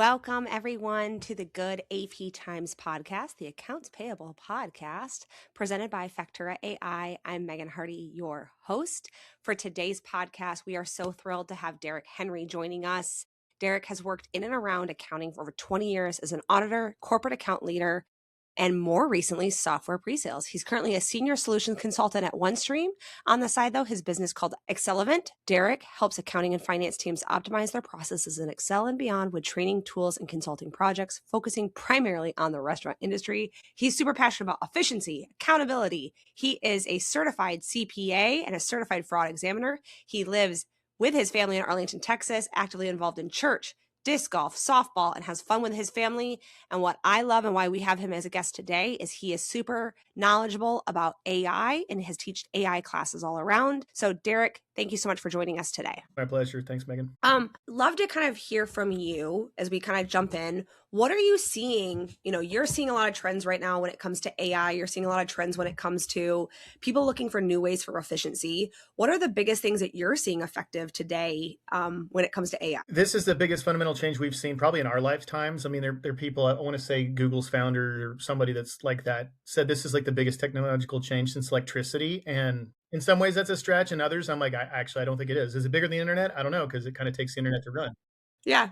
Welcome, everyone, to the Good AP Times podcast, the Accounts Payable podcast, presented by Factura AI. I'm Megan Hardy, your host. For today's podcast, we are so thrilled to have Derek Henry joining us. Derek has worked in and around accounting for over 20 years as an auditor, corporate account leader, and more recently, software pre-sales. He's currently a senior solutions consultant at OneStream. On the side, though, his business called ExcelEvate. Derek helps accounting and finance teams optimize their processes in Excel and beyond with training, tools, and consulting projects, focusing primarily on the restaurant industry. He's super passionate about efficiency, accountability. He is a certified CPA and a certified fraud examiner. He lives with his family in Arlington, Texas, actively involved in church, disc golf, softball, and has fun with his family. And what I love and why we have him as a guest today is he is super knowledgeable about AI and has taught AI classes all around. So Derek, thank you so much for joining us today. My pleasure. Thanks, Megan. Love to kind of hear from you as we kind of jump in. What are you seeing? You're seeing a lot of trends right now when it comes to AI. You're seeing a lot of trends when it comes to people looking for new ways for efficiency. What are the biggest things that you're seeing effective today when it comes to AI? This is the biggest fundamental change we've seen probably in our lifetimes. I mean, there are people, I want to say Google's founder or somebody that's like that said this is like the biggest technological change since electricity. And in some ways that's a stretch, and others I'm like, I don't think it is. Is it bigger than the internet? I don't know, because it kind of takes the internet to run. Yeah.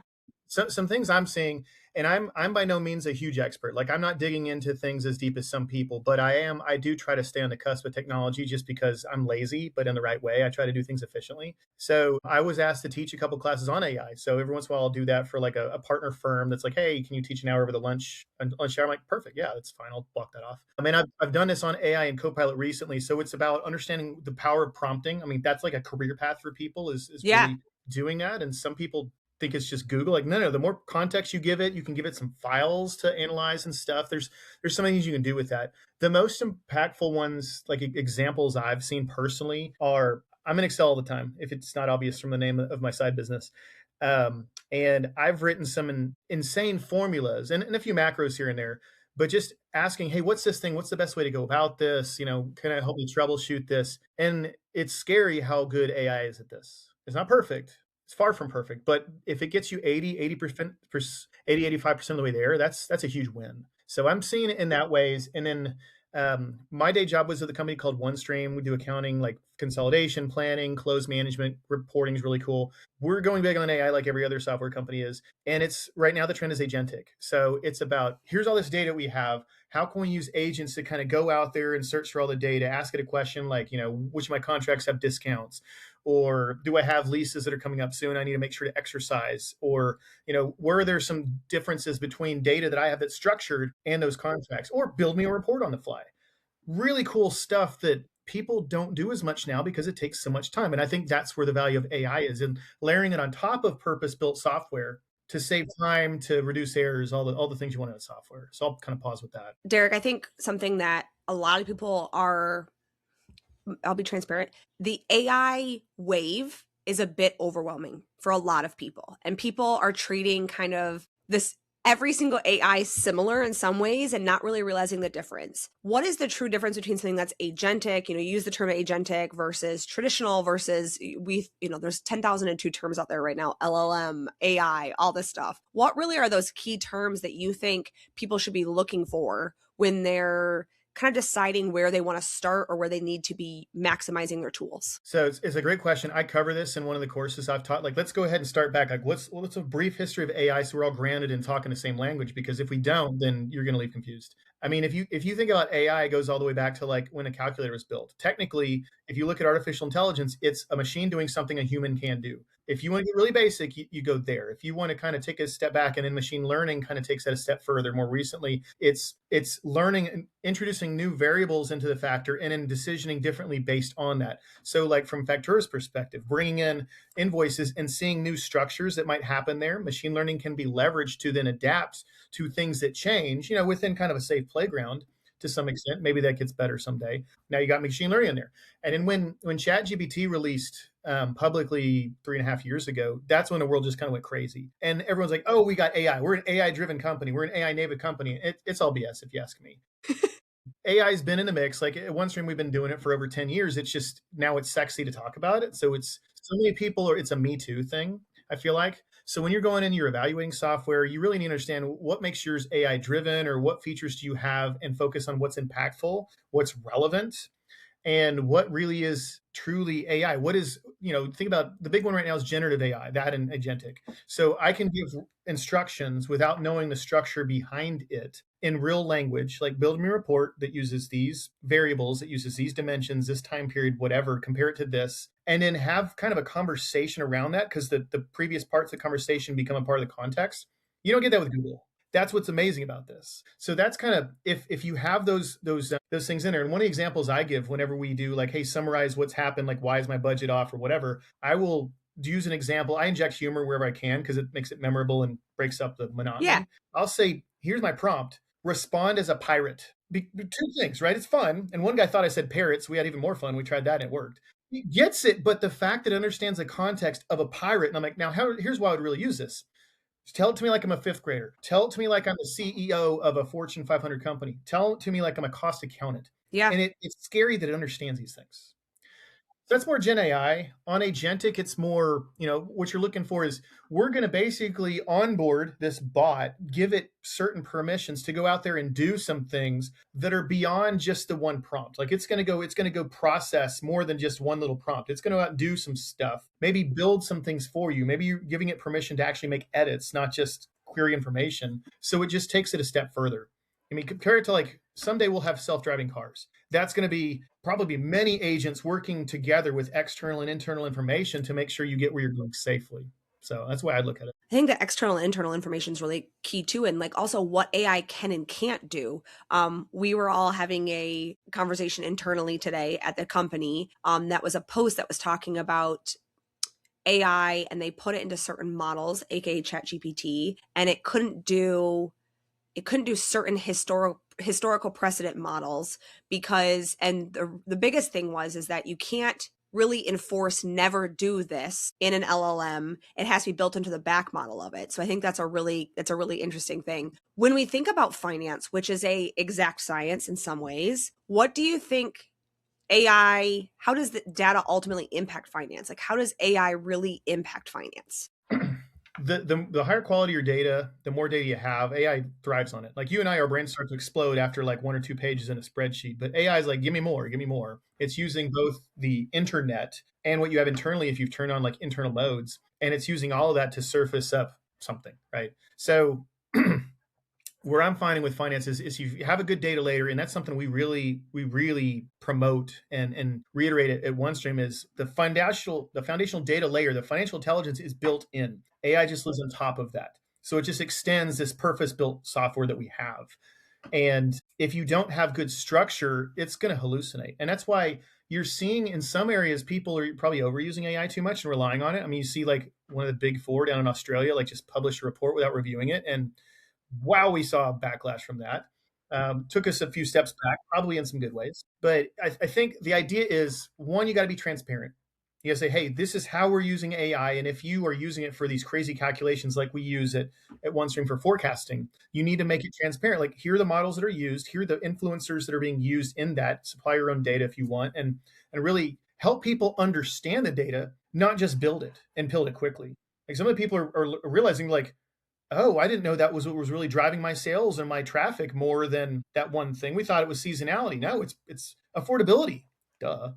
So some things I'm seeing, and I'm by no means a huge expert. Like, I'm not digging into things as deep as some people, but I do try to stay on the cusp of technology just because I'm lazy, but in the right way. I try to do things efficiently. So I was asked to teach a couple classes on AI. So every once in a while I'll do that for like a partner firm that's like, hey, can you teach an hour over the lunch hour? I'm like, perfect. Yeah, that's fine. I'll block that off. I mean, I've done this on AI and Copilot recently. So it's about understanding the power of prompting. I mean, that's like a career path for people is really doing that. And some people think it's just Google. Like, no, the more context you give it, you can give it some files to analyze and stuff. There's so many things you can do with that. The most impactful ones, like examples I've seen personally, are I'm in Excel all the time, if it's not obvious from the name of my side business. And I've written some insane formulas and a few macros here and there, but just asking, hey, what's this thing? What's the best way to go about this? Can it help me troubleshoot this? And it's scary how good AI is at this. It's not perfect. It's far from perfect, but if it gets you 85% of the way there, that's a huge win. So I'm seeing it in that ways. And then my day job was with a company called OneStream. We do accounting, like consolidation, planning, close management, reporting is really cool. We're going big on AI like every other software company is. And it's right now the trend is agentic. So it's about, here's all this data we have. How can we use agents to kind of go out there and search for all the data, ask it a question like, which of my contracts have discounts? Or do I have leases that are coming up soon? I need to make sure to exercise. Or, where are there some differences between data that I have that's structured and those contracts? Or build me a report on the fly. Really cool stuff that people don't do as much now because it takes so much time. And I think that's where the value of AI is, in layering it on top of purpose-built software to save time, to reduce errors, all the things you want in a software. So I'll kind of pause with that. Derek, I think something that a lot of people I'll be transparent. The AI wave is a bit overwhelming for a lot of people. And people are treating kind of this every single AI similar in some ways and not really realizing the difference. What is the true difference between something that's agentic, you use the term agentic versus traditional versus there's 10,002 terms out there right now, LLM, AI, all this stuff. What really are those key terms that you think people should be looking for when they're kind of deciding where they want to start or where they need to be maximizing their tools? So it's a great question. I cover this in one of the courses I've taught. Like, let's go ahead and start back. Like, what's a brief history of AI so we're all grounded in talking the same language? Because if we don't, then you're going to leave confused. I mean, if you think about AI, it goes all the way back to like when a calculator was built. Technically, if you look at artificial intelligence, it's a machine doing something a human can do. If you want to get really basic, you go there. If you want to kind of take a step back, and then machine learning kind of takes that a step further. More recently, it's learning and introducing new variables into the factor and then decisioning differently based on that. So like from Factura's perspective, bringing in invoices and seeing new structures that might happen there, machine learning can be leveraged to then adapt to things that change, within kind of a safe playground to some extent. Maybe that gets better someday. Now you got machine learning in there. And then when ChatGPT released publicly 3.5 years ago, that's when the world just kind of went crazy. And everyone's like, oh, we got AI. We're an AI-driven company. We're an AI-native company. It's all BS if you ask me. AI has been in the mix. Like at OneStream, we've been doing it for over 10 years. It's just now it's sexy to talk about it. So it's so many people, or it's a Me Too thing, I feel like. So when you're going in, you're evaluating software, you really need to understand what makes yours AI driven, or what features do you have, and focus on what's impactful, what's relevant, and what really is truly AI. What is, think about the big one right now is generative AI, that and agentic. So I can give instructions without knowing the structure behind it in real language, like build me a report that uses these variables, that uses these dimensions, this time period, whatever, compare it to this, and then have kind of a conversation around that, because the previous parts of the conversation become a part of the context. You don't get that with Google. That's what's amazing about this. So that's kind of, if you have those things in there. And one of the examples I give whenever we do, like, hey, summarize what's happened, like why is my budget off or whatever, I will use an example. I inject humor wherever I can because it makes it memorable and breaks up the monotony. Yeah. I'll say, here's my prompt: respond as a pirate. Two things, right? It's fun. And one guy thought I said parrots. We had even more fun. We tried that and it worked. He gets it, but the fact that it understands the context of a pirate, and I'm like, now here's why I would really use this. Tell it to me like I'm a fifth grader. Tell it to me like I'm the CEO of a Fortune 500 company. Tell it to me like I'm a cost accountant. Yeah. And it's scary that it understands these things. So that's more Gen AI. On agentic, it's more, what you're looking for is, we're going to basically onboard this bot, give it certain permissions to go out there and do some things that are beyond just the one prompt. Like it's going to go process more than just one little prompt. It's going to go out and do some stuff, maybe build some things for you. Maybe you're giving it permission to actually make edits, not just query information. So it just takes it a step further. I mean, compare it to, like, someday we'll have self-driving cars. That's going to be probably many agents working together with external and internal information to make sure you get where you're going safely. So that's why I'd look at it. I think that external and internal information is really key too, and like also what AI can and can't do. We were all having a conversation internally today at the company. That was a post that was talking about AI, and they put it into certain models, aka ChatGPT, and it couldn't do certain historical precedent models because, and the biggest thing is that you can't really enforce never do this in an LLM. It has to be built into the back model of it. So I think that's a really interesting thing. When we think about finance, which is a exact science in some ways, what do you think AI, how does the data ultimately impact finance? Like, how does AI really impact finance? The higher quality your data, the more data you have, AI thrives on it. Like you and I, our brains start to explode after like 1 or 2 pages in a spreadsheet. But AI is like, give me more, give me more. It's using both the internet and what you have internally if you've turned on like internal modes. And it's using all of that to surface up something, right? So where I'm finding with finance is you have a good data layer, and that's something we really promote and reiterate at OneStream, is the foundational data layer. The financial intelligence is built in. AI just lives on top of that. So it just extends this purpose-built software that we have. And if you don't have good structure, it's going to hallucinate. And that's why you're seeing in some areas people are probably overusing AI too much and relying on it. I mean, you see like one of the big four down in Australia, like just published a report without reviewing it. And wow, we saw a backlash from that. Took us a few steps back, probably in some good ways. But I think the idea is, one, you got to be transparent. You got to say, hey, this is how we're using AI. And if you are using it for these crazy calculations like we use at OneStream for forecasting, you need to make it transparent. Like, here are the models that are used. Here are the influencers that are being used in that. Supply your own data if you want. And really help people understand the data, not just build it and build it quickly. Like, some of the people are realizing, like, oh, I didn't know that was what was really driving my sales and my traffic more than that one thing. We thought it was seasonality. No, it's affordability. Duh.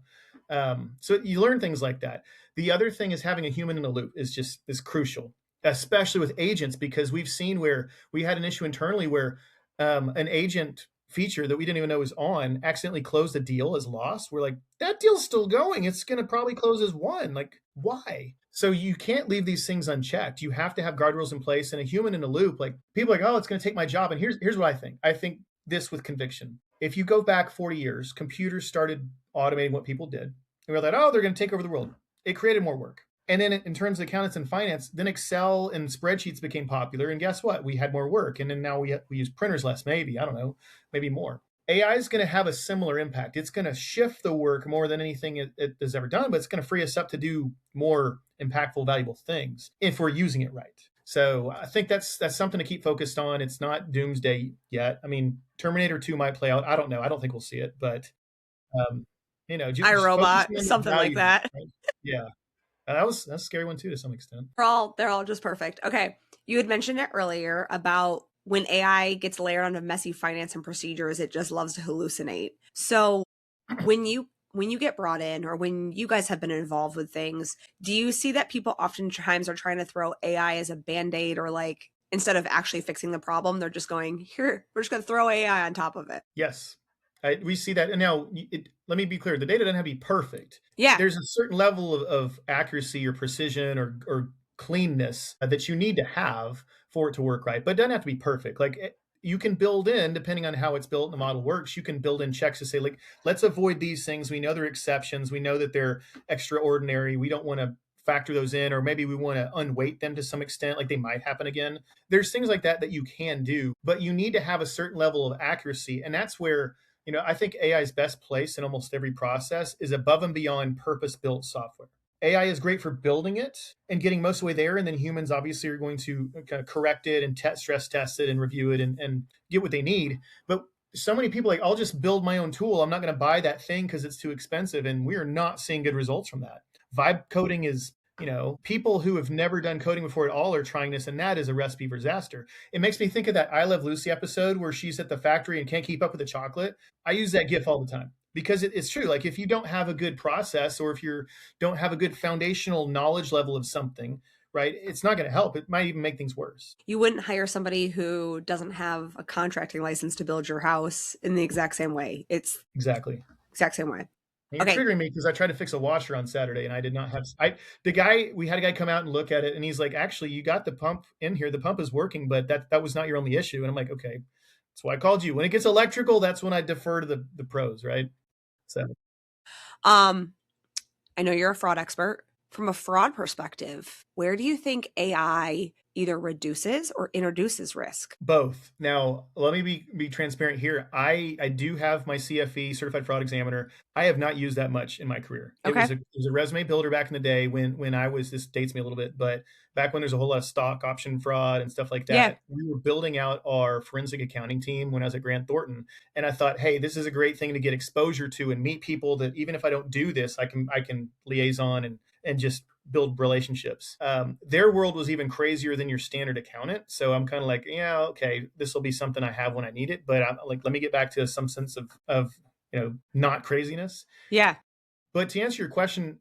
So you learn things like that. The other thing is having a human in the loop is crucial, especially with agents, because we've seen where we had an issue internally where an agent feature that we didn't even know was on accidentally closed a deal as lost. We're like, that deal's still going. It's going to probably close as one. Like, why? So you can't leave these things unchecked. You have to have guardrails in place and a human in a loop. Like, people are like, oh, it's going to take my job. And here's what I think. I think this with conviction. If you go back 40 years, computers started automating what people did. And we were like, oh, they're going to take over the world. It created more work. And then in terms of accountants and finance, then Excel and spreadsheets became popular. And guess what? We had more work. And then now we use printers less, maybe. I don't know, maybe more. AI is going to have a similar impact. It's going to shift the work more than anything it has ever done, but it's going to free us up to do more impactful, valuable things if we're using it right. So I think that's something to keep focused on. It's not doomsday yet. I mean, Terminator 2 might play out. I don't know. I don't think we'll see it, but iRobot, something like that. Right? Yeah. That's a scary one too, to some extent. They're all just perfect. Okay. You had mentioned it earlier about when AI gets layered onto messy finance and procedures, it just loves to hallucinate. So when you get brought in or when you guys have been involved with things, do you see that people oftentimes are trying to throw AI as a band-aid, or like instead of actually fixing the problem, they're just going, here, we're just going to throw AI on top of it? Yes, we see that. And now, let me be clear: the data doesn't have to be perfect. Yeah. There's a certain level of accuracy or precision or cleanness that you need to have for it to work right, but it doesn't have to be perfect. Like you can build in, depending on how it's built and the model works, you can build in checks to say, like, let's avoid these things. We know they're exceptions. We know that they're extraordinary. We don't want to factor those in, or maybe we want to unweight them to some extent, like they might happen again. There's things like that you can do, but you need to have a certain level of accuracy. And that's where, I think AI's best place in almost every process is above and beyond purpose-built software. AI is great for building it and getting most of the way there, and then humans obviously are going to kind of correct it and stress test it and review it and get what they need. But so many people like, I'll just build my own tool. I'm not going to buy that thing because it's too expensive, and we are not seeing good results from that. Vibe coding is, people who have never done coding before at all are trying this, and that is a recipe for disaster. It makes me think of that I Love Lucy episode where she's at the factory and can't keep up with the chocolate. I use that GIF all the time because it's true. Like if you don't have a good process, or if you don't have a good foundational knowledge level of something, right, it's not going to help. It might even make things worse. You wouldn't hire somebody who doesn't have a contracting license to build your house in the exact same way. It's Exactly. exact same way. And you're Okay. triggering me because I tried to fix a washer on Saturday and I did not have. We had a guy come out and look at it, and he's like, "Actually, you got the pump in here. The pump is working, but that was not your only issue." And I'm like, "Okay, that's why I called you. When it gets electrical, that's when I defer to the pros, right?" So Um, I know you're a fraud expert. From a fraud perspective, where do you think AI either reduces or introduces risk? both. Now, let me be transparent here. I do have my CFE, certified fraud examiner. I have not used that much in my career. It Okay. was a resume builder back in the day when I was, this dates me a little bit, but back when there's a whole lot of stock option fraud and stuff like Yeah. that, we were building out our forensic accounting team when I was at Grant Thornton. And I thought, hey, this is a great thing to get exposure to and meet people that even if I don't do this, I can liaison and just build relationships. Their world was even crazier than your standard accountant. So I'm kind of like, yeah, okay, this will be something I have when I need it. But I'm like, let me get back to some sense of not craziness. Yeah. But to answer your question,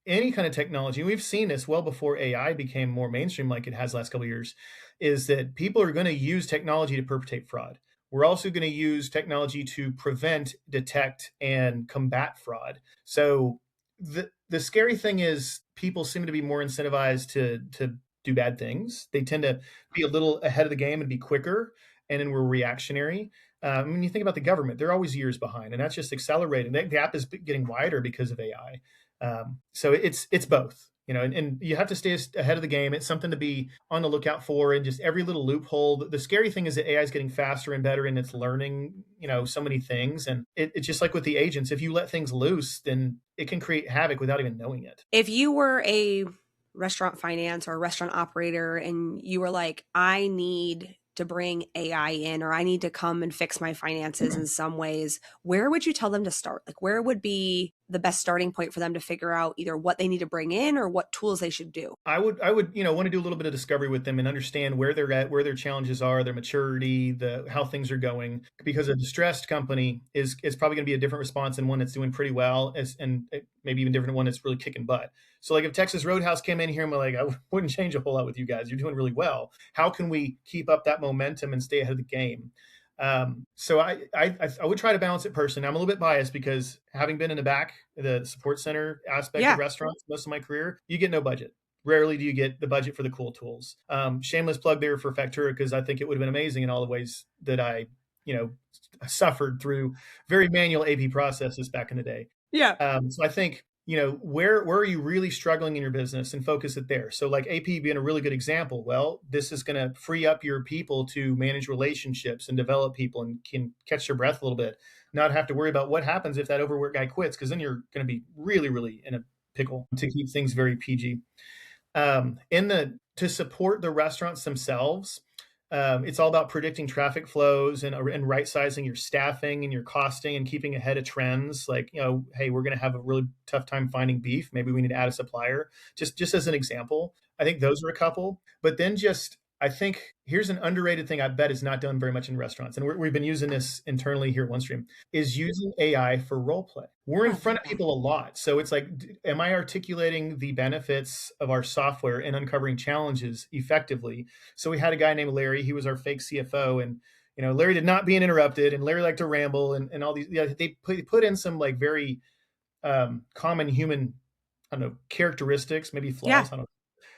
any kind of technology, we've seen this well before AI became more mainstream, like it has last couple of years, is that people are going to use technology to perpetrate fraud. We're also going to use technology to prevent, detect, and combat fraud. So the scary thing is people seem to be more incentivized to do bad things. They tend to be a little ahead of the game and be quicker, and then we're reactionary. When you think about the government, they're always years behind, and that's just accelerating. That gap is getting wider because of AI. So it's both, and you have to stay ahead of the game. It's something to be on the lookout for, and just every little loophole. The scary thing is that AI is getting faster and better, and it's learning, so many things. And it's just like with the agents. If you let things loose, then it can create havoc without even knowing it. If you were a restaurant finance or a restaurant operator and you were like, I need to bring AI in, or I need to come and fix my finances in some ways, where would you tell them to start? Like, where would be the best starting point for them to figure out either what they need to bring in or what tools they should do? I would, want to do a little bit of discovery with them and understand where they're at, where their challenges are, their maturity, how things are going. Because a distressed company is probably going to be a different response than one that's doing pretty well, and maybe even different one that's really kicking butt. So like if Texas Roadhouse came in here and we're like, I wouldn't change a whole lot with you guys. You're doing really well. How can we keep up that momentum and stay ahead of the game? So I would try to balance it personally. I'm a little bit biased because having been in the support center aspect of restaurants most of my career, you get no budget. Rarely do you get the budget for the cool tools. Shameless plug there for Factura, because I think it would have been amazing in all the ways that I, suffered through very manual AP processes back in the day. Yeah. So I think, where are you really struggling in your business and focus it there. So like AP being a really good example. Well, this is going to free up your people to manage relationships and develop people and can catch their breath a little bit, not have to worry about what happens if that overworked guy quits, because then you're going to be really, really in a pickle. To keep things very PG. To support the restaurants themselves, It's all about predicting traffic flows and right sizing your staffing and your costing and keeping ahead of trends. Like, hey, we're going to have a really tough time finding beef. Maybe we need to add a supplier. Just as an example, I think those are a couple. But then I think here's an underrated thing I bet is not done very much in restaurants. And we've been using this internally here at OneStream, is using AI for role play. We're in front of people a lot. So it's like, am I articulating the benefits of our software and uncovering challenges effectively? So we had a guy named Larry. He was our fake CFO. And Larry did not being interrupted, and Larry liked to ramble and all these. Yeah, they put in some like very common human, I don't know, characteristics, maybe flaws. Yeah. I don't know.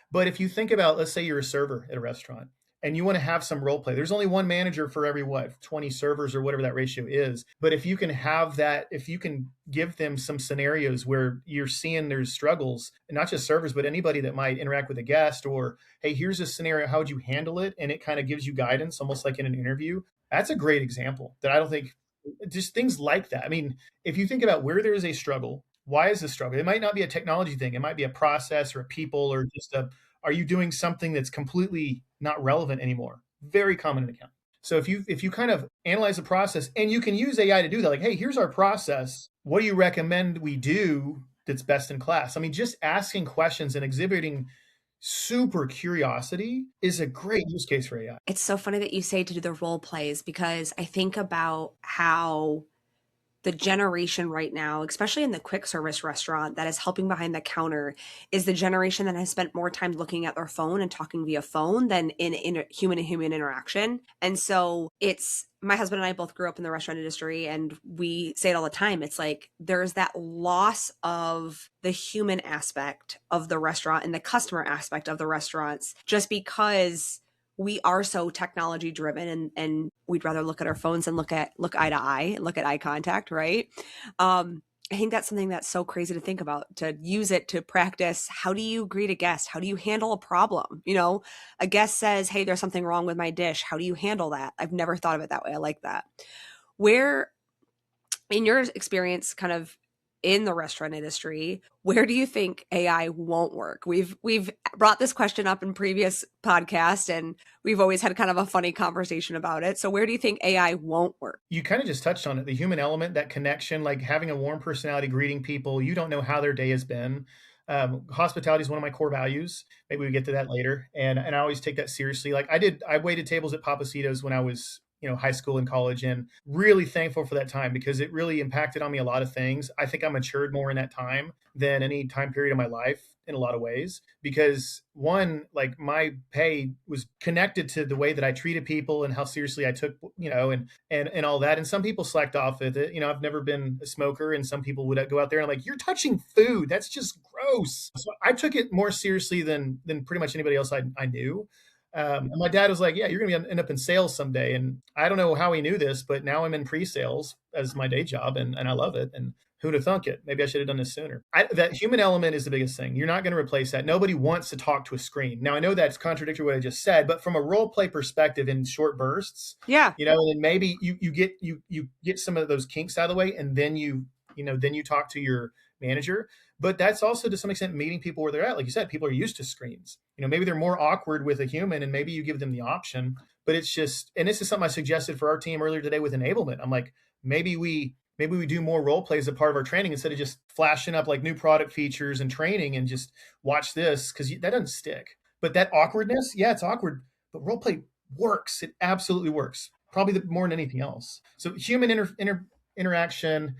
But if you think about, let's say you're a server at a restaurant and you want to have some role play, there's only one manager for every 20 servers or whatever that ratio is. But if you can have that, if you can give them some scenarios where you're seeing there's struggles, and not just servers, but anybody that might interact with a guest, or, hey, here's a scenario, how would you handle it? And it kind of gives you guidance, almost like in an interview. That's a great example that I don't think, just things like that. I mean, if you think about where there is a struggle, why is the struggle? It might not be a technology thing. It might be a process or a people or just are you doing something that's completely not relevant anymore? Very common in accounting. So if you kind of analyze the process, and you can use AI to do that, like, hey, here's our process. What do you recommend we do that's best in class? I mean, just asking questions and exhibiting super curiosity is a great use case for AI. It's so funny that you say to do the role plays, because I think about how the generation right now, especially in the quick service restaurant that is helping behind the counter, is the generation that has spent more time looking at their phone and talking via phone than in human to human interaction. And so my husband and I both grew up in the restaurant industry, and we say it all the time. It's like there's that loss of the human aspect of the restaurant and the customer aspect of the restaurants, just because we are so technology driven, and we'd rather look at our phones and look eye to eye, look at eye contact, right? I think that's something that's so crazy to think about, to use it to practice. How do you greet a guest? How do you handle a problem? A guest says, hey, there's something wrong with my dish. How do you handle that? I've never thought of it that way. I like that. Where, in your experience, kind of in the restaurant industry, where do you think AI won't work? We've brought this question up in previous podcasts, and we've always had kind of a funny conversation about it. So where do you think AI won't work? You kind of just touched on it, the human element, that connection, like having a warm personality, greeting people. You don't know how their day has been. Hospitality is one of my core values. Maybe we get to that later. And I always take that seriously. Like I waited tables at Papacitos when I was high school and college, and really thankful for that time because it really impacted on me a lot of things. I think I matured more in that time than any time period of my life in a lot of ways, because one, like my pay was connected to the way that I treated people and how seriously I took, and all that. And some people slacked off with it. I've never been a smoker, and some people would go out there and I'm like, you're touching food. That's just gross. So I took it more seriously than pretty much anybody else I knew. And my dad was like, yeah, you're going to end up in sales someday. And I don't know how he knew this, but now I'm in pre-sales as my day job, and I love it. And who'd have thunk it? Maybe I should have done this sooner. That human element is the biggest thing. You're not going to replace that. Nobody wants to talk to a screen. Now, I know that's contradictory to what I just said, but from a role play perspective in short bursts, yeah, and maybe you get some of those kinks out of the way, and then you talk to your manager. But that's also to some extent meeting people where they're at. Like you said, people are used to screens. Maybe they're more awkward with a human, and maybe you give them the option. But it's just, and this is something I suggested for our team earlier today with enablement. I'm like, maybe we do more role plays as a part of our training instead of just flashing up like new product features and training and just watch this, because that doesn't stick. But that awkwardness, yeah, it's awkward, but role play works. It absolutely works. Probably more than anything else. So human interaction.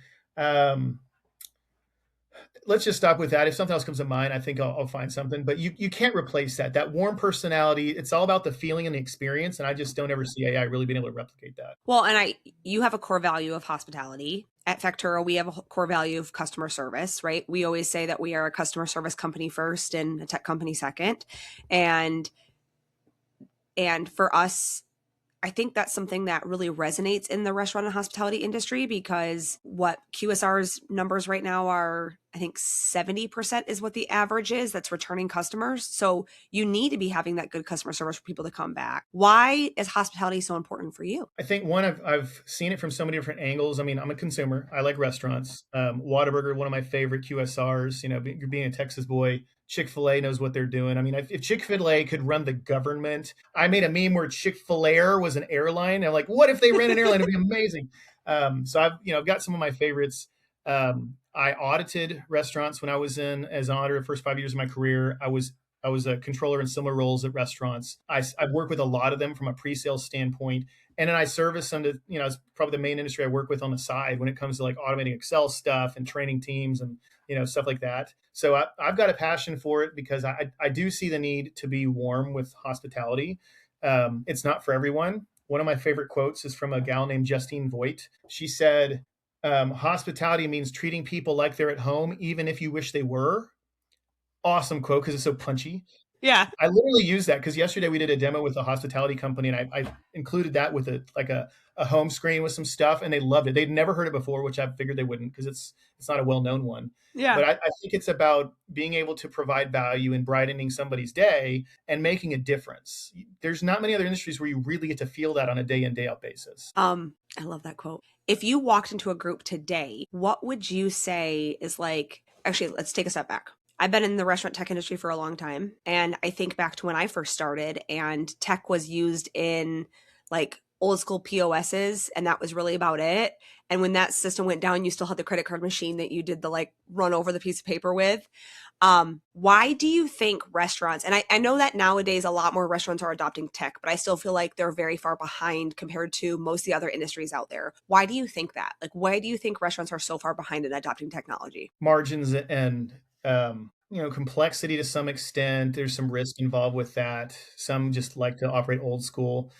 Let's just stop with that. If something else comes to mind, I think I'll find something. But you can't replace that. That warm personality, it's all about the feeling and the experience. And I just don't ever see AI really being able to replicate that. Well, and you have a core value of hospitality. At Factura, we have a core value of customer service, right? We always say that we are a customer service company first and a tech company second. And for us, I think that's something that really resonates in the restaurant and hospitality industry, because what QSR's numbers right now are, I think 70% is what the average is that's returning customers. So you need to be having that good customer service for people to come back. Why is hospitality so important for you? I think one, I've seen it from so many different angles. I mean, I'm a consumer. I like restaurants. Whataburger, one of my favorite QSRs. You know, being a Texas boy, Chick-fil-A knows what they're doing. I mean, if Chick-fil-A could run the government, I made a meme where Chick-fil-A was an airline. I'm like, what if they ran an airline? It'd be amazing. So I've got some of my favorites. I audited restaurants when I was in as an auditor the first 5 years of my career. I was a controller in similar roles at restaurants. I've worked with a lot of them from a pre-sales standpoint. And then I service them to, you know, it's probably the main industry I work with on the side when it comes to like automating Excel stuff and training teams and, you know, stuff like that. So I've got a passion for it because I do see the need to be warm with hospitality. It's not for everyone. One of my favorite quotes is from a gal named Justine Voigt. She said, hospitality means treating people like they're at home, even if you wish they were. Awesome quote because it's so punchy. Yeah. I literally used that because yesterday we did a demo with a hospitality company, and I included that with a home screen with some stuff, and they loved it. They'd never heard it before, which I figured they wouldn't because it's not a well-known one. Yeah. But I think it's about being able to provide value and brightening somebody's day and making a difference. There's not many other industries where you really get to feel that on a day in, day out basis. I love that quote. If you walked into a group today, what would you say is like, actually, let's take a step back. I've been in the restaurant tech industry for a long time. And I think back to when I first started and tech was used in like old school POSs. And that was really about it. And when that system went down, you still had the credit card machine that you did the like run over the piece of paper with. Why do you think restaurants, and I know that nowadays a lot more restaurants are adopting tech, but I still feel like they're very far behind compared to most of the other industries out there. Why do you think that? Like, why do you think restaurants are so far behind in adopting technology? Margins and you know, complexity to some extent. There's some risk involved with that. Some just like to operate old school.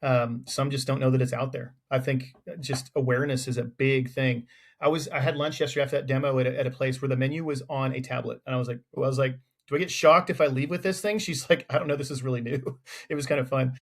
Some just don't know that it's out there. I think just awareness is a big thing. I had lunch yesterday after that demo at a place where the menu was on a tablet, and I was like, do I get shocked if I leave with this thing? She's like, I don't know, this is really new. It was kind of fun.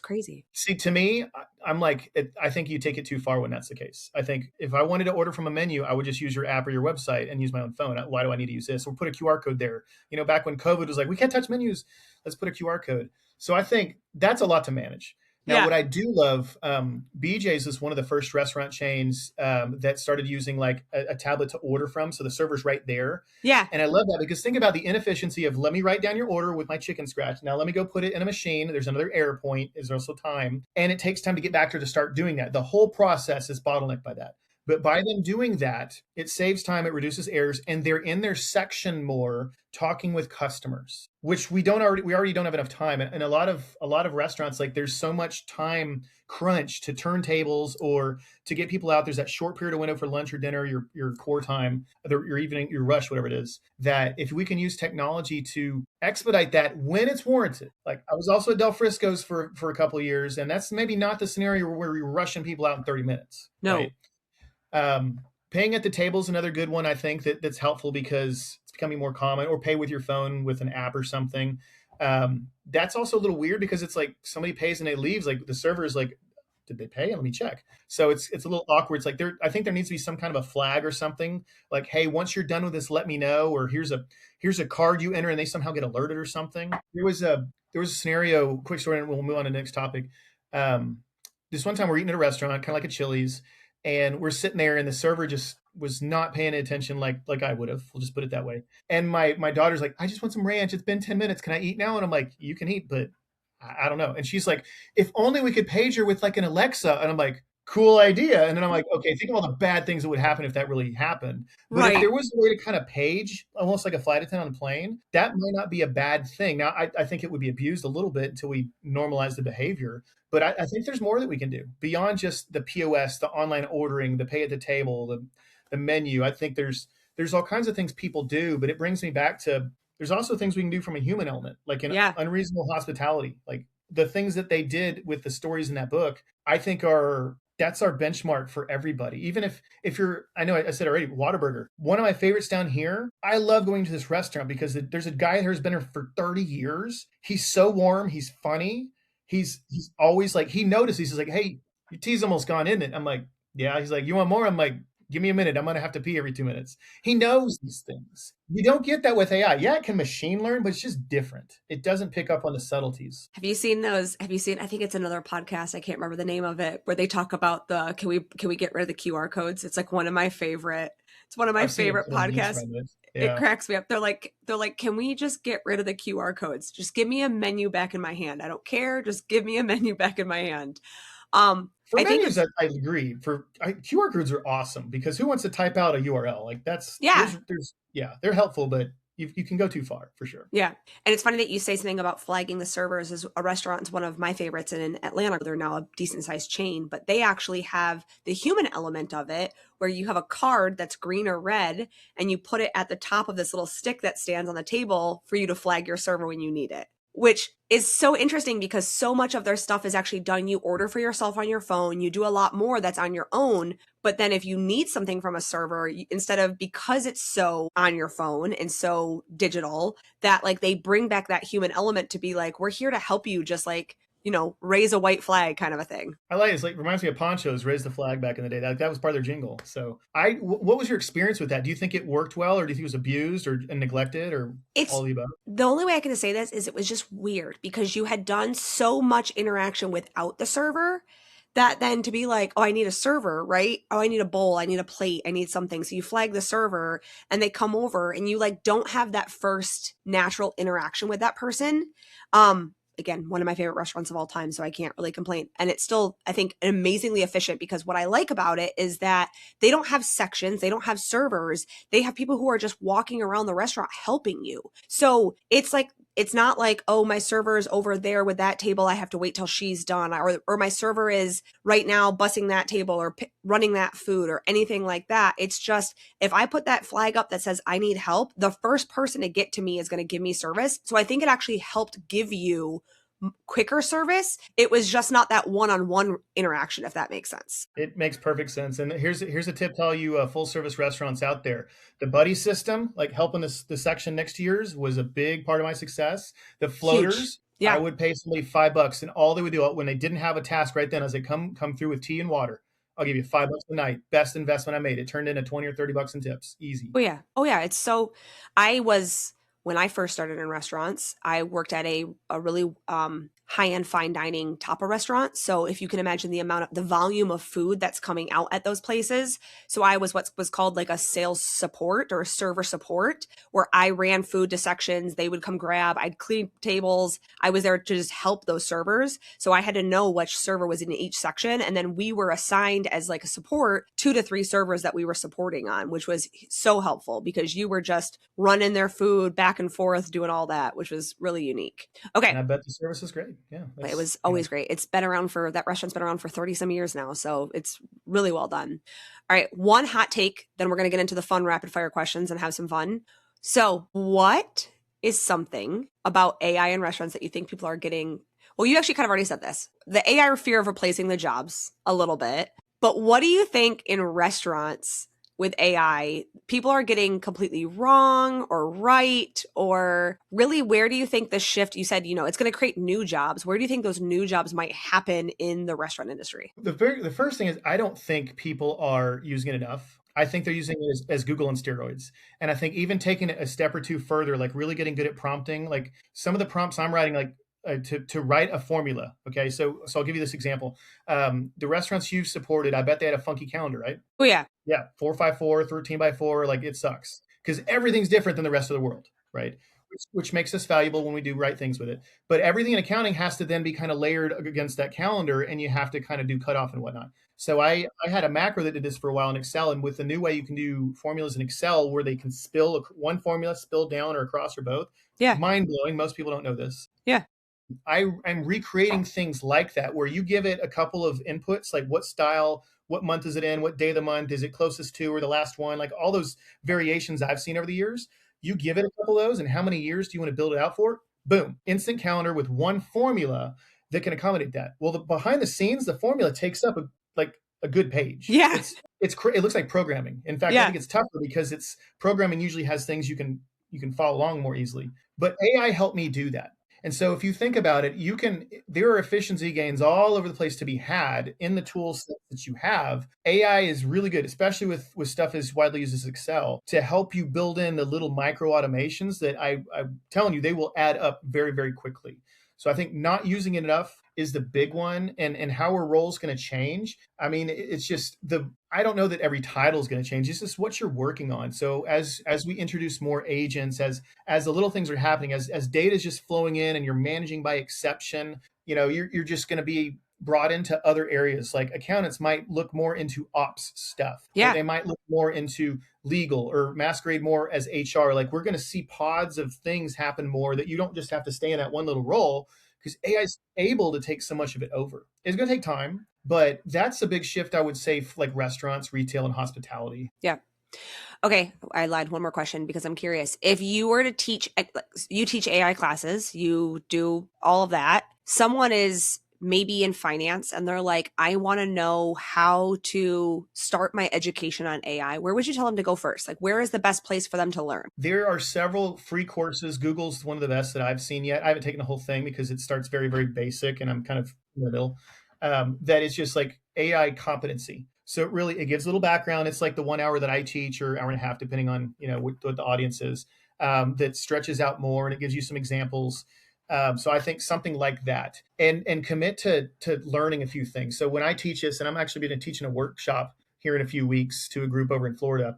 Crazy. See, to me, I'm like, I think you take it too far when that's the case. I think if I wanted to order from a menu, I would just use your app or your website and use my own phone. Why do I need to use this? Or put a QR code there. You know, back when COVID was like, we can't touch menus, let's put a QR code. So I think that's a lot to manage. Now, what I do love, BJ's is one of the first restaurant chains that started using like a tablet to order from. So the server's right there. Yeah. And I love that because think about the inefficiency of let me write down your order with my chicken scratch. Now let me go put it in a machine. There's another error point. There's also time. And it takes time to get back to start doing that. The whole process is bottlenecked by that. But by them doing that, it saves time, it reduces errors, and they're in their section more talking with customers, which we already don't have enough time. And a lot of restaurants, like there's so much time crunch to turn tables or to get people out. There's that short period of window for lunch or dinner, your core time, your evening, your rush, whatever it is, that if we can use technology to expedite that when it's warranted. Like I was also at Del Frisco's for a couple of years, and that's maybe not the scenario where you're rushing people out in 30 minutes. No. Right? Paying at the table is another good one. I think that's helpful because it's becoming more common, or pay with your phone with an app or something. That's also a little weird because it's like somebody pays and they leaves. Like the server is like, did they pay? Let me check. So it's a little awkward. It's like I think there needs to be some kind of a flag or something like, hey, once you're done with this, let me know. Or here's a card you enter and they somehow get alerted or something. There was a scenario, quick story, and we'll move on to the next topic. This one time we're eating at a restaurant, kind of like a Chili's. And we're sitting there and the server just was not paying attention like I would have. We'll just put it that way. And my daughter's like, I just want some ranch. It's been 10 minutes. Can I eat now? And I'm like, you can eat, but I don't know. And she's like, if only we could page her with like an Alexa. And I'm like, cool idea. And then I'm like, okay, think of all the bad things that would happen if that really happened. But if there was a way to kind of page, almost like a flight attendant on a plane, that might not be a bad thing. Now, I think it would be abused a little bit until we normalize the behavior. But I think there's more that we can do beyond just the POS, the online ordering, the pay at the table, the menu. I think there's all kinds of things people do, but it brings me back to there's also things we can do from a human element, like in unreasonable hospitality. Like the things that they did with the stories in that book, I think that's our benchmark for everybody. Even if you're, I know I said already, Whataburger, one of my favorites down here. I love going to this restaurant because there's a guy who's been here for 30 years. He's so warm. He's funny. He's always like, he noticed, he's like, hey, your tea's almost gone in it. I'm like, yeah. He's like, you want more? I'm like, Give me a minute. I'm going to have to pee every 2 minutes. He knows these things. You don't get that with AI. Yeah, it can machine learn, but it's just different. It doesn't pick up on the subtleties. Have you seen those? Have you seen, I think it's another podcast, I can't remember the name of it, where they talk about the can we get rid of the QR codes? It's like one of my favorite, it's one of my I've seen favorite podcasts. It Yeah. cracks me up. They're like, can we just get rid of the QR codes? Just give me a menu back in my hand. I don't care. Just give me a menu back in my hand. For I think menus, I agree. QR codes are awesome because who wants to type out a URL? Like that's Yeah. they're helpful, but you can go too far for sure. Yeah. And it's funny that you say something about flagging the servers. As a restaurant is one of my favorites in Atlanta. They're now a decent sized chain, but they actually have the human element of it where you have a card that's green or red and you put it at the top of this little stick that stands on the table for you to flag your server when you need it, which is so interesting because so much of their stuff is actually done. You order for yourself on your phone, you do a lot more that's on your own. But then if you need something from a server, instead of, because it's so on your phone and so digital, that like they bring back that human element to be like, we're here to help you, just like, you know, raise a white flag kind of a thing. I like it. It's like, reminds me of Poncho's Raise the Flag back in the day. That was part of their jingle. So what was your experience with that? Do you think it worked well, or do you think it was abused or neglected, or all of the above? The only way I can say this is it was just weird because you had done so much interaction without the server that then to be like, oh, I need a server, right? Oh, I need a bowl, I need a plate, I need something. So you flag the server and they come over and you like don't have that first natural interaction with that person. Again, one of my favorite restaurants of all time, so I can't really complain. And it's still, I think, amazingly efficient because what I like about it is that they don't have sections, they don't have servers, they have people who are just walking around the restaurant helping you. So it's like, it's not like, oh, my server is over there with that table, I have to wait till she's done, or my server is right now bussing that table or running that food or anything like that. It's just, if I put that flag up that says I need help, the first person to get to me is going to give me service. So I think it actually helped give you quicker service. It was just not that one-on-one interaction, if that makes sense. It makes perfect sense. And here's a tip to all you full service restaurants out there. The buddy system, like helping the section next to yours, was a big part of my success. The floaters, yeah. I would pay somebody $5, and all they would do when they didn't have a task right then, as they come through with tea and water, I'll give you $5 a night. Best investment I made. It turned into 20 or 30 bucks in tips. Easy. Oh yeah. It's so, when I first started in restaurants, I worked at a really high-end fine dining tapa restaurant. So if you can imagine the volume of food that's coming out at those places. So I was what was called like a sales support or a server support, where I ran food to sections. They would come grab, I'd clean tables. I was there to just help those servers. So I had to know which server was in each section. And then we were assigned as like a support 2 to 3 servers that we were supporting on, which was so helpful because you were just running their food back and forth, doing all that, which was really unique. Okay. And I bet the service is great. Yeah. It was always great. It's been around that restaurant's been around for 30 some years now. So it's really well done. All right. One hot take, then we're going to get into the fun rapid fire questions and have some fun. So what is something about AI in restaurants that you think people are getting? Well, you actually kind of already said this. The AI fear of replacing the jobs a little bit. But what do you think in restaurants with AI, people are getting completely wrong or right? Or really, where do you think the shift, you said, it's going to create new jobs. Where do you think those new jobs might happen in the restaurant industry? The first thing is, I don't think people are using it enough. I think they're using it as Google on steroids. And I think even taking it a step or two further, like really getting good at prompting, like some of the prompts I'm writing, like to write a formula. Okay. So I'll give you this example. The restaurants you've supported, I bet they had a funky calendar, right? Oh yeah. Yeah. 4x4, 13x4. Like it sucks because everything's different than the rest of the world. Right. Which makes us valuable when we do right things with it. But everything in accounting has to then be kind of layered against that calendar, and you have to kind of do cutoff and whatnot. So I had a macro that did this for a while in Excel, and with the new way you can do formulas in Excel where they can spill one formula, spill down or across or both. Yeah. Mind blowing. Most people don't know this. Yeah. I'm recreating things like that where you give it a couple of inputs, like what style, what month is it in, what day of the month, is it closest to or the last one, like all those variations I've seen over the years. You give it a couple of those, and how many years do you want to build it out for? Boom, instant calendar with one formula that can accommodate that. Well, behind the scenes, the formula takes up a good page. Yeah, it looks like programming. In fact, I think it's tougher because it's programming usually has things you can follow along more easily. But AI helped me do that. And so if you think about it, there are efficiency gains all over the place to be had in the tools that you have. AI is really good, especially with stuff as widely used as Excel, to help you build in the little micro automations that I'm telling you, they will add up very, very quickly. So I think not using it enough is the big one, and how our role is going to change. I mean, it's just I don't know that every title is going to change. It's just what you're working on. So as we introduce more agents, as the little things are happening, as data is just flowing in and you're managing by exception, you're just going to be brought into other areas. Like accountants might look more into ops stuff. Yeah. They might look more into legal or masquerade more as HR. Like we're going to see pods of things happen more that you don't just have to stay in that one little role, because AI is able to take so much of it over. It's going to take time, but that's a big shift, I would say, for like restaurants, retail, and hospitality. Yeah. Okay, I lied. One more question because I'm curious. If you were to teach, you teach AI classes, you do all of that. Someone is maybe in finance and they're like, I want to know how to start my education on AI. Where would you tell them to go first? Like, where is the best place for them to learn? There are several free courses. Google's one of the best that I've seen yet. I haven't taken the whole thing because it starts very, very basic and I'm kind of in the middle. That is just like AI competency. So it gives a little background. It's like the 1 hour that I teach, or hour and a half, depending on what the audience is. That stretches out more and it gives you some examples. So I think something like that, and commit to learning a few things. So when I teach this, and I'm actually going to teach in a workshop here in a few weeks to a group over in Florida.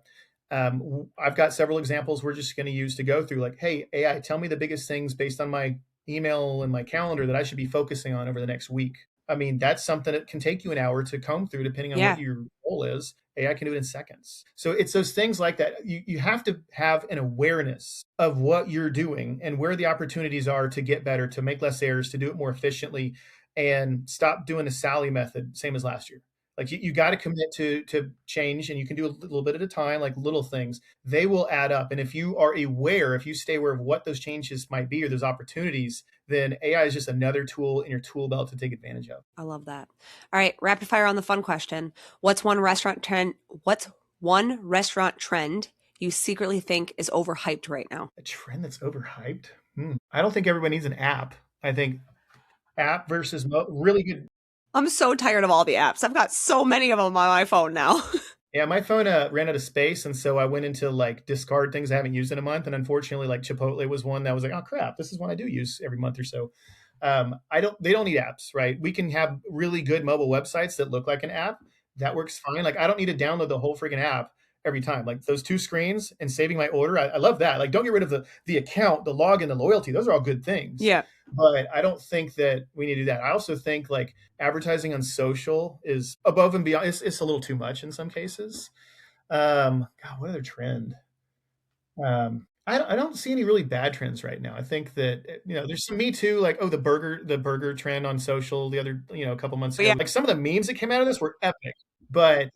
I've got several examples we're just going to use to go through. Like, hey, AI, tell me the biggest things based on my email and my calendar that I should be focusing on over the next week. I mean, that's something that can take you an hour to comb through, depending on what your goal is. AI can do it in seconds. So it's those things like that. You have to have an awareness of what you're doing and where the opportunities are to get better, to make less errors, to do it more efficiently, and stop doing the Sally method, same as last year. Like you got to commit to change, and you can do a little bit at a time, like little things. They will add up. And if you are aware, if you stay aware of what those changes might be or those opportunities, then AI is just another tool in your tool belt to take advantage of. I love that. All right, rapid fire on the fun question. What's one restaurant trend you secretly think is overhyped right now? A trend that's overhyped? I don't think everybody needs an app. I think app versus really good. I'm so tired of all the apps. I've got so many of them on my phone now. Yeah, my phone ran out of space, and so I went into like discard things I haven't used in a month. And unfortunately, like Chipotle was one that was like, oh crap, this is one I do use every month or so. They don't need apps, right? We can have really good mobile websites that look like an app. That works fine. Like I don't need to download the whole freaking app every time. Like those two screens and saving my order, I love that. Like don't get rid of the account, the login, the loyalty. Those are all good things. Yeah. But I don't think that we need to do that. I also think like advertising on social is above and beyond. It's a little too much in some cases. God, what other trend? I don't see any really bad trends right now. I think that there's some Me Too, like the burger trend on social the other a couple months ago. Yeah. Like some of the memes that came out of this were epic, but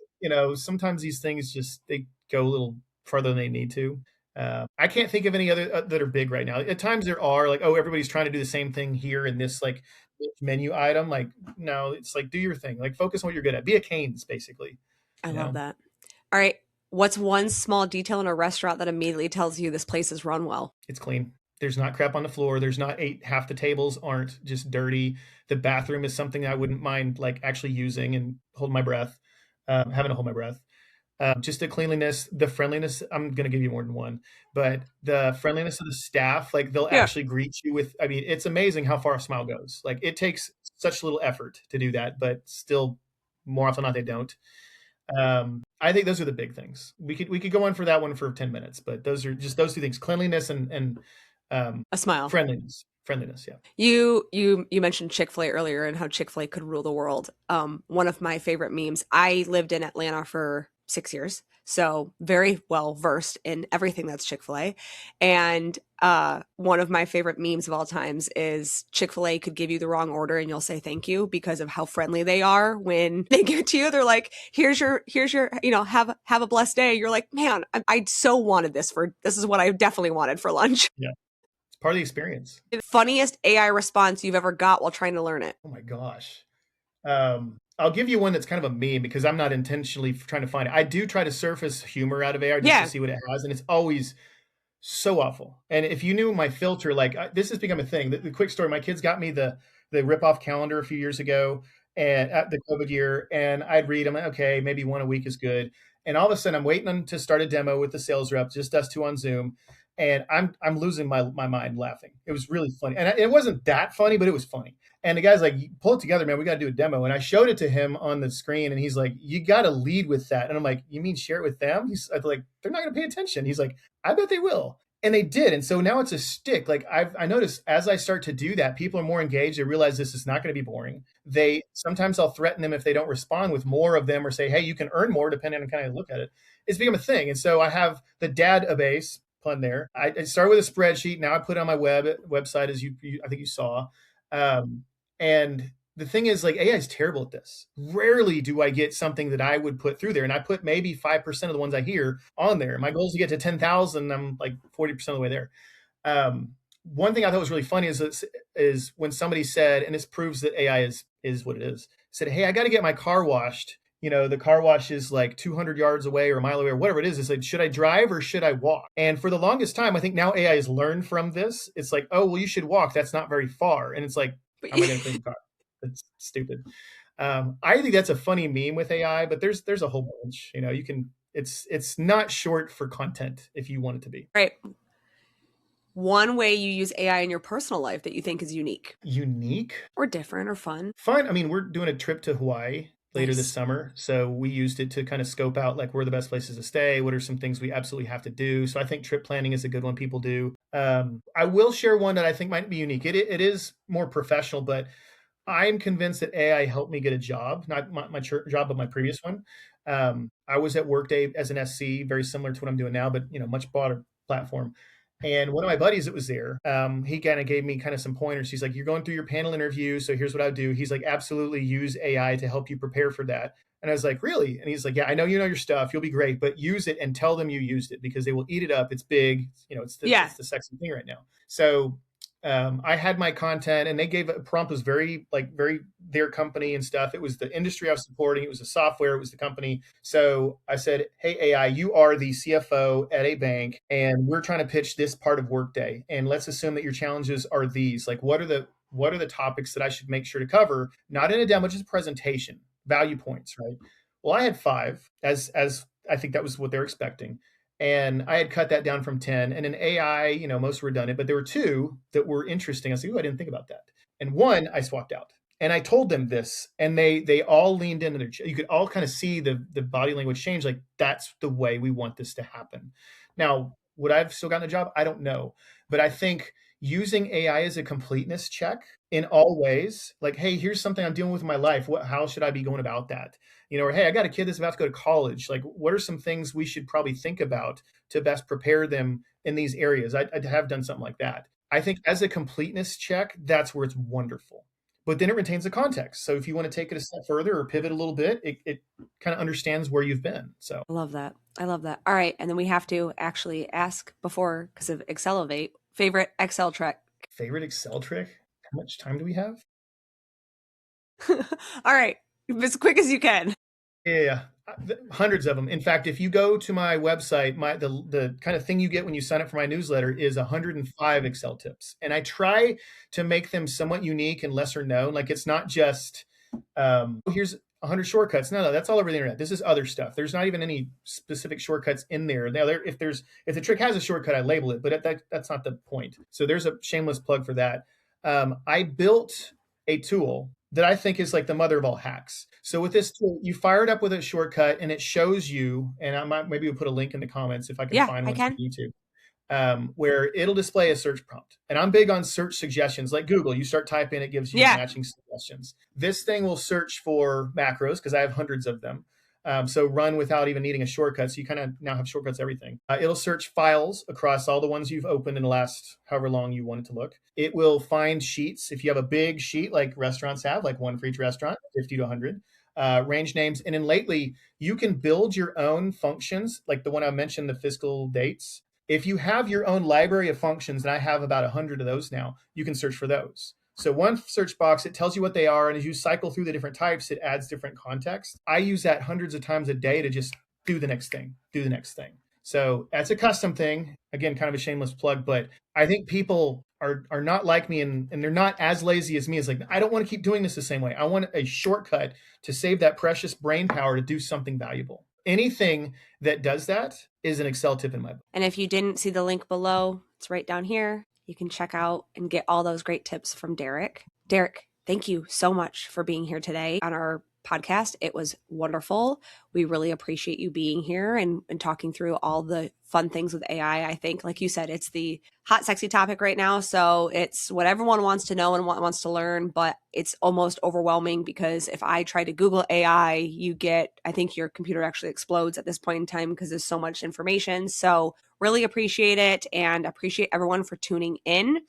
sometimes these things just they go a little further than they need to. I can't think of any other that are big right now. At times there are like, everybody's trying to do the same thing here in this like menu item. Like, no, it's like do your thing. Like focus on what you're good at. Be a Canes, basically. I love that. All right. What's one small detail in a restaurant that immediately tells you this place is run well? It's clean. There's not crap on the floor. There's not half the tables aren't just dirty. The bathroom is something I wouldn't mind like actually using and holding my breath, having to hold my breath. Just the cleanliness, the friendliness. I'm going to give you more than one, but the friendliness of the staff, like they'll actually greet you with, I mean, it's amazing how far a smile goes. Like it takes such little effort to do that, but still more often than not, they don't. I think those are the big things. We could go on for that one for 10 minutes, but those are just those two things: cleanliness and a smile, friendliness. Yeah. You mentioned Chick-fil-A earlier and how Chick-fil-A could rule the world. One of my favorite memes. I lived in Atlanta for 6 years, so very well versed in everything that's Chick-fil-A. And one of my favorite memes of all times is Chick-fil-A could give you the wrong order and you'll say thank you because of how friendly they are when they give it to you. They're like, here's your have a blessed day. You're like, man, I so wanted this is what I definitely wanted for lunch. Yeah. It's part of the experience. The funniest AI response you've ever got while trying to learn it. Oh my gosh. I'll give you one that's kind of a meme because I'm not intentionally trying to find it. I do try to surface humor out of AI just to see what it has, and it's always So awful. And if you knew my filter, like this has become a thing. The quick story: my kids got me the rip off calendar a few years ago, and at the COVID year, and I'd read them. Okay, maybe one a week is good. And all of a sudden, I'm waiting on to start a demo with the sales rep, just us two on Zoom, and I'm losing my mind laughing. It was really funny, and it wasn't that funny, but it was funny. And the guy's like, pull it together, man. We got to do a demo. And I showed it to him on the screen, and he's like, you got to lead with that. And I'm like, you mean share it with them? He's like, they're not going to pay attention. He's like, I bet they will. And they did. And so now it's a stick. Like I noticed as I start to do that, people are more engaged. They realize this is not going to be boring. Sometimes I'll threaten them if they don't respond with more of them, or say, hey, you can earn more, depending on kind of look at it. It's become a thing. And so I have the database pun there. I started with a spreadsheet. Now I put it on my website, as you I think you saw. And the thing is, like, AI is terrible at this. Rarely do I get something that I would put through there. And I put maybe 5% of the ones I hear on there. My goal is to get to 10,000. I'm like 40% of the way there. One thing I thought was really funny is when somebody said, and this proves that AI is what it is, said, hey, I got to get my car washed. The car wash is like 200 yards away or a mile away or whatever it is. It's like, should I drive or should I walk? And for the longest time, I think now AI has learned from this. It's like, oh, well, you should walk. That's not very far. And it's like, how am I going to clean the car? That's stupid. I think that's a funny meme with AI, but there's a whole bunch. You can. It's not short for content if you want it to be. Right. One way you use AI in your personal life that you think is unique. Unique? Or different or fun. Fun. I mean, we're doing a trip to Hawaii later this summer. So we used it to kind of scope out like where are the best places to stay, what are some things we absolutely have to do. So I think trip planning is a good one people do. I will share one that I think might be unique. It is more professional, but I'm convinced that AI helped me get a job, not my job, but my previous one. I was at Workday as an SC, very similar to what I'm doing now, but much broader platform. And one of my buddies that was there, he kind of gave me kind of some pointers. He's like, you're going through your panel interview, so here's what I would do. He's like, absolutely use AI to help you prepare for that. And I was like, really? And he's like, yeah, I know you know your stuff. You'll be great, but use it and tell them you used it because they will eat it up. It's big. It's the sexy thing right now. So I had my content, and they gave a prompt was very their company and stuff. It was the industry I was supporting. It was the software. It was the company. So I said, hey, AI, you are the CFO at a bank, and we're trying to pitch this part of Workday. And let's assume that your challenges are these. Like, what are the topics that I should make sure to cover? Not in a demo, just a presentation, value points, right? Well, I had 5 as I think that was what they're expecting. And I had cut that down from 10. And in AI, most were redundant, but there were 2 that were interesting. I said, I didn't think about that. And one I swapped out. And I told them this, and they all leaned into their. You could all kind of see the body language change. Like, that's the way we want this to happen. Now, would I have still gotten a job? I don't know. But I think using AI as a completeness check in all ways, like, hey, here's something I'm dealing with in my life. How should I be going about that? Or hey, I got a kid that's about to go to college. Like, what are some things we should probably think about to best prepare them in these areas? I have done something like that. I think as a completeness check, that's where it's wonderful. But then it retains the context. So if you want to take it a step further or pivot a little bit, it kind of understands where you've been. So I love that. All right. And then we have to actually ask before, because of ExcelEvate, favorite Excel trick. Favorite Excel trick? How much time do we have? All right. As quick as you can. Yeah, hundreds of them. In fact, if you go to my website, the kind of thing you get when you sign up for my newsletter is 105 Excel tips. And I try to make them somewhat unique and lesser known. Like, it's not just, here's 100 shortcuts. No, that's all over the internet. This is other stuff. There's not even any specific shortcuts in there. Now, if the trick has a shortcut, I label it, but that's not the point. So there's a shameless plug for that. I built a tool that I think is like the mother of all hacks. So with this tool, you fire it up with a shortcut, and it shows you, and maybe we'll put a link in the comments if I can find one from YouTube, where it'll display a search prompt. And I'm big on search suggestions, like Google. You start typing, it gives you matching suggestions. This thing will search for macros because I have hundreds of them. So run without even needing a shortcut. So you kind of now have shortcuts, everything. It'll search files across all the ones you've opened in the last however long you want it to look. It will find sheets. If you have a big sheet like restaurants have, like one for each restaurant, 50 to 100, range names. And then lately, you can build your own functions, like the one I mentioned, the fiscal dates. If you have your own library of functions, and I have about 100 of those now, you can search for those. So one search box, it tells you what they are. And as you cycle through the different types, it adds different context. I use that hundreds of times a day to just do the next thing. So that's a custom thing. Again, kind of a shameless plug, but I think people are not like me, and they're not as lazy as me. It's like, I don't want to keep doing this the same way. I want a shortcut to save that precious brain power to do something valuable. Anything that does that is an Excel tip in my book. And if you didn't see the link below, it's right down here. You can check out and get all those great tips from Derek. Derek, thank you so much for being here today on our podcast. It was wonderful. We really appreciate you being here and talking through all the fun things with AI. I think, like you said, it's the hot, sexy topic right now. So it's what everyone wants to know and wants to learn, but it's almost overwhelming because if I try to Google AI, I think your computer actually explodes at this point in time because there's so much information. So really appreciate it and appreciate everyone for tuning in.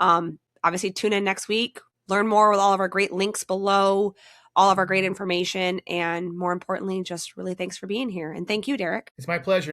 Obviously, tune in next week. Learn more with all of our great links below, all of our great information, and more importantly, just really thanks for being here. And thank you, Derek. It's my pleasure.